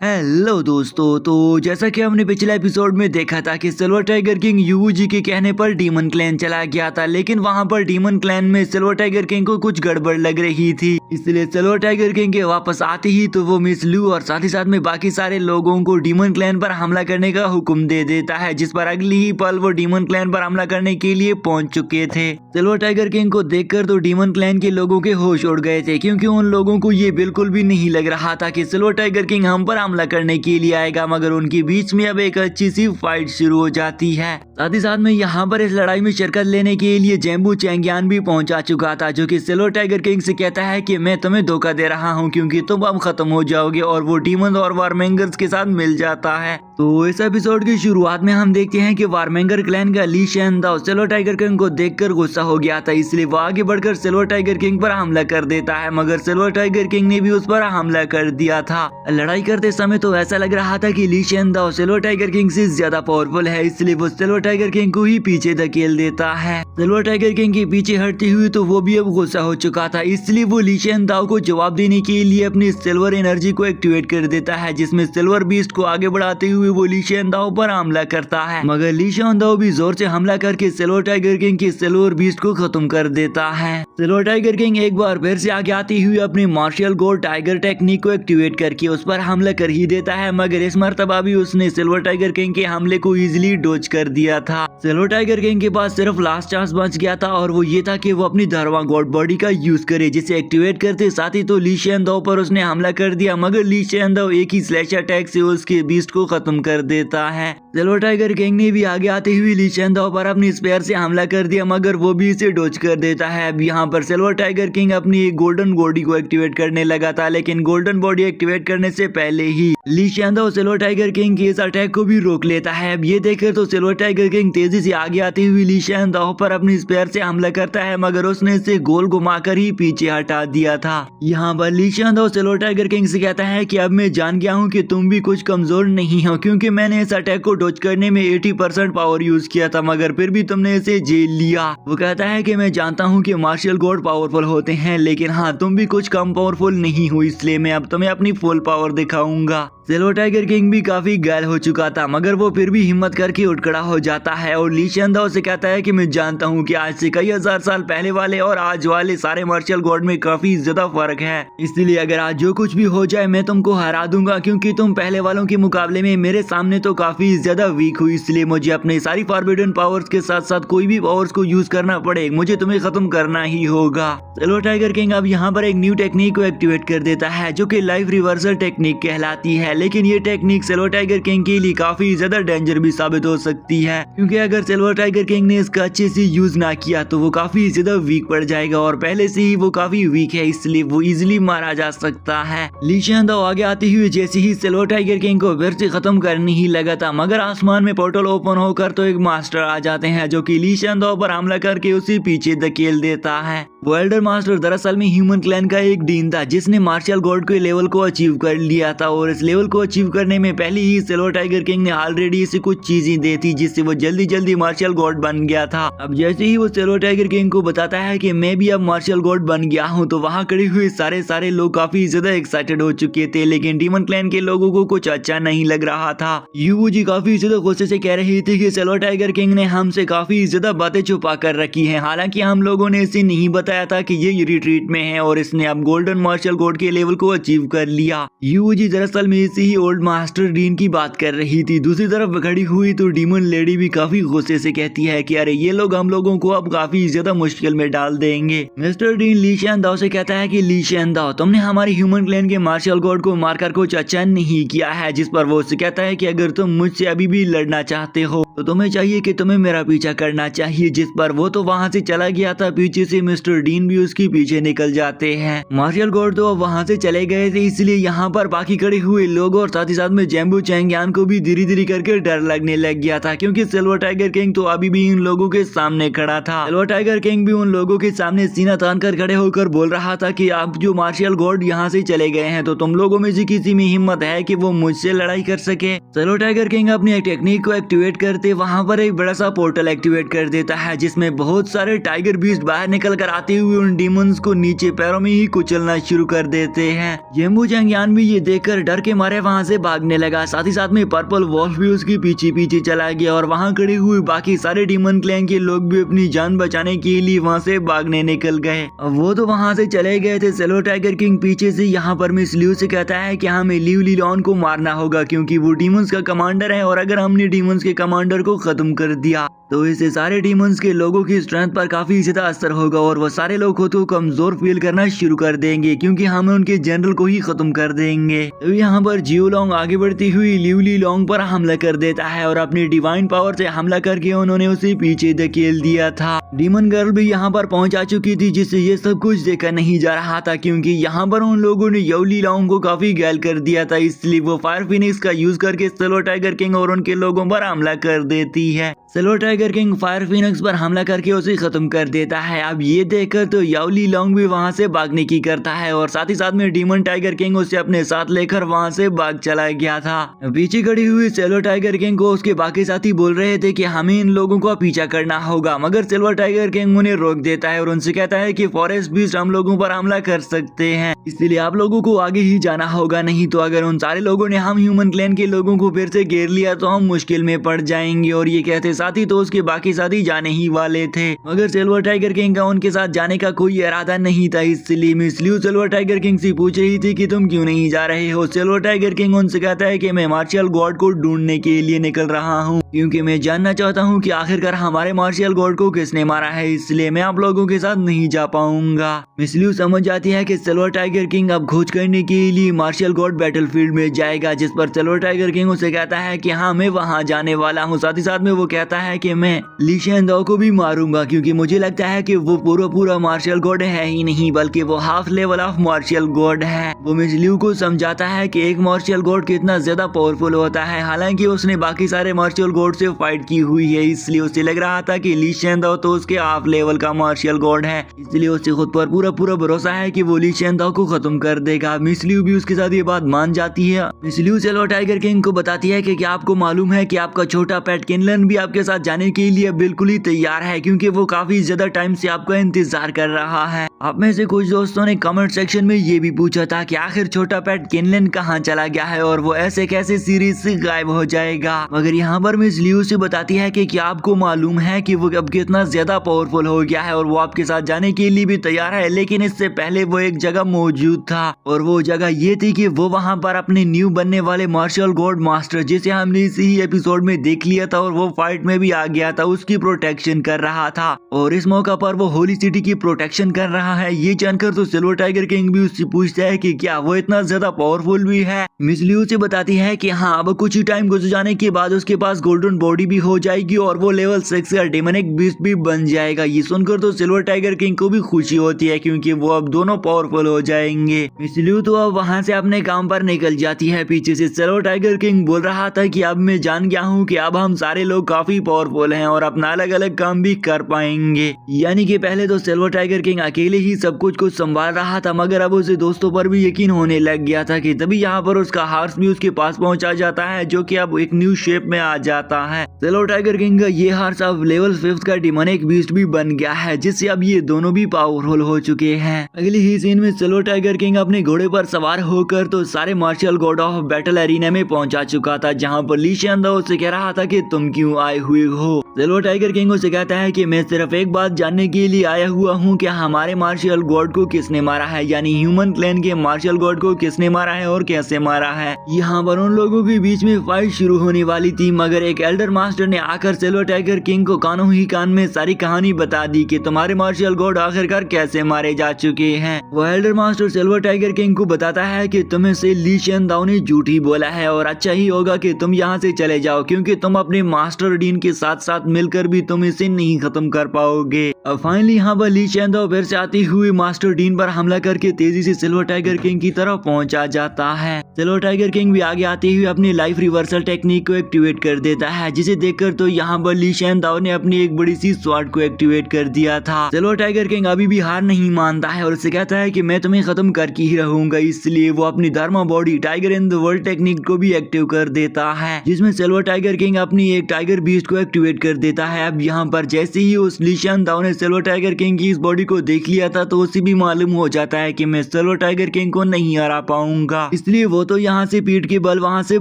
Hello दोस्तों, तो जैसा कि हमने पिछले एपिसोड में देखा था कि सिल्वर टाइगर किंग यूवूजी के कहने पर डीमन क्लैन चला गया था, लेकिन वहां पर डीमन क्लैन में सिल्वर टाइगर किंग को कुछ गड़बड़ लग रही थी। इसलिए सिल्वर टाइगर किंग के वापस आते ही तो वो मिस लू और साथ ही साथ में बाकी सारे लोगों को डीमन क्लैन पर हमला करने का हुक्म दे देता है, जिस पर अगली ही पल वो डीमन क्लैन पर हमला करने के लिए पहुंच चुके थे। सिल्वर टाइगर किंग को देखकर तो डीमन क्लैन के लोगों के होश उड़ गए थे, क्योंकि उन लोगों को ये बिल्कुल भी नहीं लग रहा था कि सिल्वर टाइगर किंग हम पर हमला करने के लिए आएगा। मगर उनके बीच में अब एक अच्छी सी फाइट शुरू हो जाती है। साथ ही साथ में यहाँ पर इस लड़ाई में शिरकत लेने के लिए जेम्बू चैंगियान भी पहुंचा चुका था, जो कि सिल्वर टाइगर किंग से कहता है कि मैं तुम्हें धोखा दे रहा हूँ क्योंकि तुम अब खत्म हो जाओगे, और वो डीमन और वारमेंगर्स के साथ मिल जाता है। तो इस एपिसोड की शुरुआत में हम देखते हैं कि वारमेंगर क्लैन का ली शेनदाओ सिल्वर टाइगर किंग को देखकर गुस्सा हो गया था, इसलिए वो आगे बढ़कर सिल्वर टाइगर किंग पर हमला कर देता है। मगर सिल्वर टाइगर किंग ने भी उस पर हमला कर दिया था। लड़ाई करते समय तो ऐसा लग रहा था कि ली शेनदाओ सिल्वर टाइगर किंग से ज्यादा पावरफुल है, इसलिए वो सिल्वर टाइगर किंग को ही पीछे धकेल देता है। सिल्वर टाइगर किंग के पीछे हटती हुई तो वो भी अब गुस्सा हो चुका था, इसलिए वो ली शेनदाओ को जवाब देने के लिए अपनी सिल्वर एनर्जी को एक्टिवेट कर देता है, जिसमें सिल्वर बीस्ट को आगे बढ़ाते हुए वो ली शेनदाओ पर हमला करता है। मगर ली शेनदाओ भी जोर से हमला करके सिल्वर टाइगर किंग के सिल्वर बीस्ट को खत्म कर देता है। सिल्वर टाइगर किंग एक बार फिर से आगे आती हुई अपनी मार्शल गोल्ड टाइगर टेक्निक को एक्टिवेट करके उस पर हमला कर ही देता है, मगर इस मर्तबा भी उसने सिल्वर टाइगर किंग के हमले को इजीली डॉज कर दिया था। सिल्वर टाइगर किंग के पास सिर्फ लास्ट चांस बच गया था, और वो ये था कि वो अपनी धरवा गॉड बॉडी का यूज करे, जिसे एक्टिवेट करते साथ ही तो ली शेनदाओ पर उसने हमला कर दिया। मगर ली शेनदाओ एक ही स्लैश अटैक से उसके बीस्ट को खत्म कर देता है। सिल्वर टाइगर किंग ने भी आगे आते हुए ली शेनदाओ पर अपनी स्पेयर से हमला कर दिया, मगर वो भी इसे डॉज कर देता है। अब यहाँ पर सिल्वर टाइगर किंग अपनी एक गोल्डन बॉडी को एक्टिवेट करने लगा था, लेकिन गोल्डन बॉडी एक्टिवेट करने से पहले ही ली शेनदाओ सिल्वर टाइगर किंग के इस अटैक को भी रोक लेता है। अब ये देखकर तो सिल्वर टाइगर किंग तेजी से आगे आते हुए ली शेनदाओ पर अपनी स्पेयर से हमला करता है, मगर उसने इसे गोल घुमाकर ही पीछे हटा दिया था। यहाँ पर ली शेनदाओ सिल्वर टाइगर किंग से कहता है कि अब मैं जान गया हूँ कि तुम भी कुछ कमजोर नहीं हो, क्योंकि मैंने इस अटैक को डॉज करने में 80% पावर यूज किया था, मगर फिर भी तुमने इसे झेल लिया। वो कहता है कि मैं जानता हूँ कि मार्शल गॉड पावरफुल होते हैं, लेकिन हाँ तुम भी कुछ कम पावरफुल नहीं हो, इसलिए मैं अब तुम्हें अपनी फुल पावर दिखाऊंगा। सिल्वर टाइगर किंग भी काफी घायल हो चुका था, मगर वो फिर भी हिम्मत करके उठ खड़ा हो जाता है और ली शेनदाओ से कहता है कि मैं जानता हूँ कि आज से कई हजार साल पहले वाले और आज वाले सारे मार्शल गॉड में काफी ज्यादा फर्क है, इसलिए अगर आज जो कुछ भी हो जाए मैं तुमको हरा दूंगा, क्योंकि तुम पहले वालों के मुकाबले में मेरे सामने तो काफी ज्यादा वीक हुई, इसलिए मुझे अपने सारी फॉरबिडन पावर्स के साथ साथ कोई भी पावर्स को यूज करना पड़े, मुझे तुम्हें खत्म करना ही होगा। सिल्वर टाइगर किंग अब यहाँ पर एक न्यू टेक्निक को एक्टिवेट कर देता है, जो कि लाइफ रिवर्सल टेक्निक कहलाती है, लेकिन ये टेक्निक सिल्वर टाइगर किंग के लिए काफी ज्यादा डेंजर भी साबित हो सकती है, क्योंकि अगर सिल्वर टाइगर किंग ने इसका अच्छे से यूज ना किया तो वो काफी ज्यादा वीक पड़ जाएगा, और पहले से ही वो काफी वीक है, इसलिए वो इजिली मारा जा सकता है। ली शेनदाओ आगे आती हुई जैसे ही सिल्वर टाइगर किंग को फिर से खत्म करने ही लगा था, मगर आसमान में पोर्टल ओपन होकर तो एक मास्टर आ जाते हैं, जो कि ली शेनदाओ पर हमला करके उसी पीछे धकेल देता है। वो एल्डर मास्टर दरअसल में ह्यूमन क्लैन का एक डीन था, जिसने मार्शल गॉड के लेवल को अचीव कर लिया था, और इस लेवल को अचीव करने में पहले ही सिल्वर टाइगर किंग ने ऑलरेडी इसे कुछ चीजें दी थी, जिससे वो जल्दी जल्दी मार्शल गॉड बन गया था। अब जैसे ही वो सिल्वर टाइगर किंग को बताता है कि मैं भी अब मार्शल गॉड बन गया हूँ, तो वहाँ खड़े हुए सारे लोग काफी ज्यादा एक्साइटेड हो चुके थे, लेकिन डीमन क्लैन के लोगों को कुछ अच्छा नहीं लग रहा था। यूवूजी काफी ज्यादा गुस्से से कह रही थी कि सिल्वर टाइगर किंग ने हमसे काफी ज्यादा बातें छुपा कर रखी हैं, हालांकि हम लोगों ने इसे नहीं बताया था कि ये रिट्रीट में है, और इसने अब गोल्डन मार्शल गॉड के लेवल को अचीव कर लिया। यूवूजी दरअसल में इसी ही ओल्ड मास्टर डीन की बात कर रही थी। दूसरी तरफ खड़ी हुई तो डीमन लेडी भी काफी गुस्से से कहती है कि अरे ये लोग हम लोगों को अब काफी ज्यादा मुश्किल में डाल देंगे। मिस्टर डीन ली शेनदाओ से कहता है कि ली शेनदाओ तुमने हमारे ह्यूमन क्लैन के मार्शल गॉड को मारकर कुछ अच्छा नहीं किया है, जिस पर वो उससे कहता है कि अगर तुम मुझसे अभी भी लड़ना चाहते हो तो तुम्हें चाहिए कि तुम्हें मेरा पीछा करना चाहिए, जिस पर वो तो वहाँ से चला गया था। पीछे से मिस्टर डीन भी उसके पीछे निकल जाते हैं। मार्शल गॉड तो अब वहाँ से चले गए थे, इसलिए यहाँ पर बाकी खड़े हुए लोग और साथ ही साथ में जेम्बू चैंगियान को भी धीरे धीरे करके डर लगने लग गया था, क्योंकि सिल्वर टाइगर किंग तो अभी भी इन लोगों के सामने खड़ा था। सिल्वर टाइगर किंग भी उन लोगों के सामने सीना तान कर खड़े होकर बोल रहा था कि आप जो मार्शल गॉड यहाँ से चले गए हैं, तो तुम लोगों में से किसी में हिम्मत है कि वो मुझसे लड़ाई कर सके। सिल्वर टाइगर किंग अब अपनी टेक्निक को एक्टिवेट करते वहाँ पर एक बड़ा सा पोर्टल एक्टिवेट कर देता है, जिसमें बहुत सारे टाइगर बीस्ट बाहर निकल कर आते हुए उन डीमंस को नीचे पैरों में ही कुचलना शुरू कर देते हैं। येम्बू जंगयान भी ये देखकर डर के मारे वहाँ से भागने लगा। साथ ही साथ में पर्पल वॉल्फ भी उसके पीछे पीछे चला गया और वहाँ खड़े हुए बाकी सारे डीमन क्लैन के लोग भी अपनी जान बचाने के लिए वहाँ से भागने निकल गए। वो तो वहाँ से चले गए थे। सिल्वर टाइगर किंग पीछे से यहाँ पर मिस लियू से कहता है कि हमें लियू लिलॉन को मारना होगा क्योंकि वो डीमंस का कमांडर है और अगर हमने डीमंस के कमांडर को खत्म कर दिया तो इससे सारे डीमंस के लोगों की स्ट्रेंथ पर काफी ज्यादा असर होगा और वो सारे लोग खुद को कमजोर फील करना शुरू कर देंगे क्योंकि हम उनके जनरल को ही खत्म कर देंगे। तो यहाँ पर जियो लॉन्ग आगे बढ़ती हुई लियू लिलॉन्ग पर हमला कर देता है और अपनी डिवाइन पावर से हमला करके उन्होंने उसे पीछे धकेल दिया था। डीमन गर्ल भी यहाँ पर पहुंच आ चुकी थी, जिससे ये सब कुछ देखा नहीं जा रहा था क्योंकि यहाँ पर उन लोगों ने लियू लिलॉन्ग को काफी घायल कर दिया था, इसलिए वो फायर फिनिक्स का यूज करके सिल्वर टाइगर किंग और उनके लोगों पर हमला कर देती है। Silver tiger king fire Phoenix पर हमला करके उसे खत्म कर देता है। अब ये देखकर तो लियू लिलॉन्ग भी वहाँ से भागने की करता है और साथ ही साथ में डीमन टाइगर किंग उसे अपने साथ लेकर वहाँ से भाग चला गया था। पीछे खड़ी हुई सिल्वर टाइगर किंग को उसके बाकी साथी बोल रहे थे कि हमें इन लोगों को पीछा करना होगा, मगर सिल्वर टाइगर किंग उन्हें रोक देता है और उनसे कहता है कि फॉरेस्ट बीस्ट हम लोगों पर हमला कर सकते हैं, इसलिए आप लोगों को आगे ही जाना होगा, नहीं तो अगर उन सारे लोगों ने हम ह्यूमन क्लैन के लोगों को फिर से घेर लिया तो हम मुश्किल में पड़ जाएंगे। और ये कहते साथी तो उसके बाकी साथी जाने ही वाले थे, मगर सिल्वर टाइगर किंग का उनके साथ जाने का कोई इरादा नहीं था, इसलिए miss Liu silver tiger king से पूछ रही थी कि तुम क्यों नहीं जा रहे हो। सिल्वर टाइगर किंग उनसे कहता है कि मैं मार्शियल गॉड को ढूंढने के लिए निकल रहा हूँ क्योंकि मैं जानना चाहता हूँ कि आखिरकार हमारे मार्शियल गॉड को किसने मारा है, इसलिए मैं आप लोगों के साथ नहीं जा पाऊंगा। मिस लियू समझ जाती है कि सिल्वर टाइगर किंग अब खोज करने के लिए मार्शियल गॉड बैटलफील्ड में जाएगा, जिस पर सिल्वर टाइगर किंग उसे कहता है कि हाँ मैं वहाँ जाने वाला हूँ। साथ ही साथ में वो कहता है कि मैं ली शेन दाओ को भी मारूंगा क्योंकि मुझे लगता है कि वो पूरा मार्शियल गॉड है ही नहीं बल्कि वो half level of martial God है। वो मिस लियू को समझाता है कि एक मार्शियल गॉड कितना ज्यादा पावरफुल होता है, हालांकि उसने बाकी सारे मार्शियल गॉड से फाइट की हुई है, इसलिए उसे लग रहा था कि ली शेन दाओ तो उसके हाफ लेवल का मार्शियल गॉड है, इसलिए उसे खुद पर पूरा भरोसा है कि वो ली शेन दाओ को खत्म कर देगा। मिस लियू भी उसके साथ ये बात मान जाती है। Miss Liu silver tiger king को बताती है कि क्या आपको मालूम है कि आपका छोटा पेट किनलन भी आपके साथ जाने के लिए बिल्कुल ही तैयार है क्योंकि वो काफी ज्यादा टाइम से आपका इंतजार कर रहा है। आप में से कुछ दोस्तों ने कमेंट सेक्शन में ये भी पूछा था कि आखिर छोटा पेट किनलन कहाँ चला गया है और वो ऐसे कैसे सीरीज से गायब हो जाएगा, मगर यहाँ पर मिस लियू से बताती है कि क्या आपको मालूम है कि वो अब कितना ज्यादा पावरफुल हो गया है और वो आपके साथ जाने के लिए भी तैयार है, लेकिन इससे पहले वो एक जगह मौजूद था और वो जगह ये थी कि वो वहाँ पर अपने न्यू बनने वाले मार्शियल गॉड मास्टर, जिसे हमने इसी ही एपिसोड में देख लिया था और वो फाइट में भी आ गया था, उसकी प्रोटेक्शन कर रहा था और इस मौका पर वो होली सिटी की प्रोटेक्शन कर रहा है। ये जानकर तो सिल्वर टाइगर किंग भी उससे पूछता है कि क्या वो इतना ज्यादा पावरफुल भी है। मिस लियू से बताती है कि हाँ अब कुछ ही टाइम गुजर जाने के बाद उसके पास गोल्डन बॉडी भी हो जाएगी और वो लेवल 6 का डेमनिक बीस्ट भी बन जाएगा। ये सुनकर तो सिल्वर टाइगर किंग को भी खुशी होती है क्योंकि वो अब दोनों पावरफुल हो जाएंगे। मिस लियू तो अब वहाँ से अपने काम पर निकल जाती है। पीछे से सिल्वर टाइगर किंग बोल रहा था कि अब मैं जान गया हूँ कि अब हम सारे लोग काफी पावरफुल हैं और अपना अलग अलग काम भी कर पाएंगे। यानी कि पहले तो सिल्वर टाइगर किंग अकेले ही सब कुछ संभाल रहा था, मगर अब उसे दोस्तों पर भी यकीन होने लग गया था कि तभी यहाँ पर उसका हार्स भी उसके पास पहुंचा जाता है, जो कि अब एक न्यू शेप में आ जाता है। सिल्वर टाइगर किंग का ये हार्स अब लेवल 5 का डेमनिक बीस्ट भी बन गया है, जिससे अब ये दोनों भी पावरफुल हो चुके हैं। अगली ही सीन में सिल्वर टाइगर किंग अपने घोड़े पर सवार होकर तो सारे martial God of battle arena में पहुंचा चुका था, जहाँ पर ली शेन दाओ से कह रहा था कि तुम क्यों आए हुए हो। सिल्वर टाइगर किंग उसे कहता है कि मैं सिर्फ एक बात जानने के लिए आया हुआ हूँ कि हमारे मार्शियल गॉड को किसने मारा है, यानी ह्यूमन क्लैन के मार्शियल गॉड को किसने मारा है और कैसे मारा है। यहाँ पर उन लोगों के बीच में फाइट शुरू होने वाली थी, मगर एक एल्डर मास्टर ने आकर सिल्वर टाइगर किंग को कानों ही कान में सारी कहानी बता दी कि तुम्हारे मार्शियल गॉड आखिरकार कैसे मारे जा चुके हैं। वो Elder master silver tiger king को बताता है कि तुम्हें से ली शेन दाओ ने झूठ ही बोला है और अच्छा ही होगा कि तुम यहाँ से चले जाओ क्योंकि तुम अपने मास्टर डीन के साथ साथ मिलकर भी तुम इसे नहीं खत्म कर पाओगे। अब फाइनली यहाँ पर ली शेन दाओ फिर से आती हुई मास्टर डीन पर हमला करके तेजी से सिल्वर टाइगर किंग की तरफ पहुंचा जाता है। सिल्वर टाइगर किंग भी आगे आते हुए अपनी लाइफ रिवर्सल टेक्निक को एक्टिवेट कर देता देता है, जिसे देखकर तो यहाँ पर ली शैन दाओ ने अपनी एक बड़ी सी स्वॉर्ड को एक्टिवेट कर दिया था। सिल्वर टाइगर किंग अभी भी हार नहीं मानता है और उसे कहता है कि मैं तुम्हें खत्म करके ही रहूंगा, इसलिए वो अपनी Dharma body tiger in the world technique को भी एक्टिव कर देता है, जिसमें सिल्वर टाइगर किंग अपनी एक टाइगर बीस्ट को एक्टिवेट कर देता है। अब यहाँ पर जैसे ही उस ली शैन दाओ ने सिल्वर टाइगर किंग की इस बॉडी को देख लिया था तो उसे भी मालूम हो जाता है कि मैं सिल्वर टाइगर किंग को नहीं हरा पाऊंगा, इसलिए वो तो यहाँ से पीठ के बल वहाँ से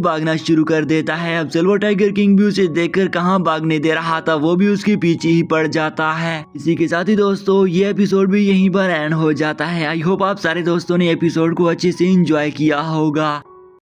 भागना शुरू कर देता है। अब सिल्वर टाइगर किंग भी उसे देखकर कहाँ भागने दे रहा था, वो भी उसके पीछे ही पड़ जाता है। इसी के साथ ही दोस्तों ये एपिसोड भी यहीं पर एंड हो जाता है। आई होप आप सारे दोस्तों ने एपिसोड को अच्छे से एंजॉय किया होगा।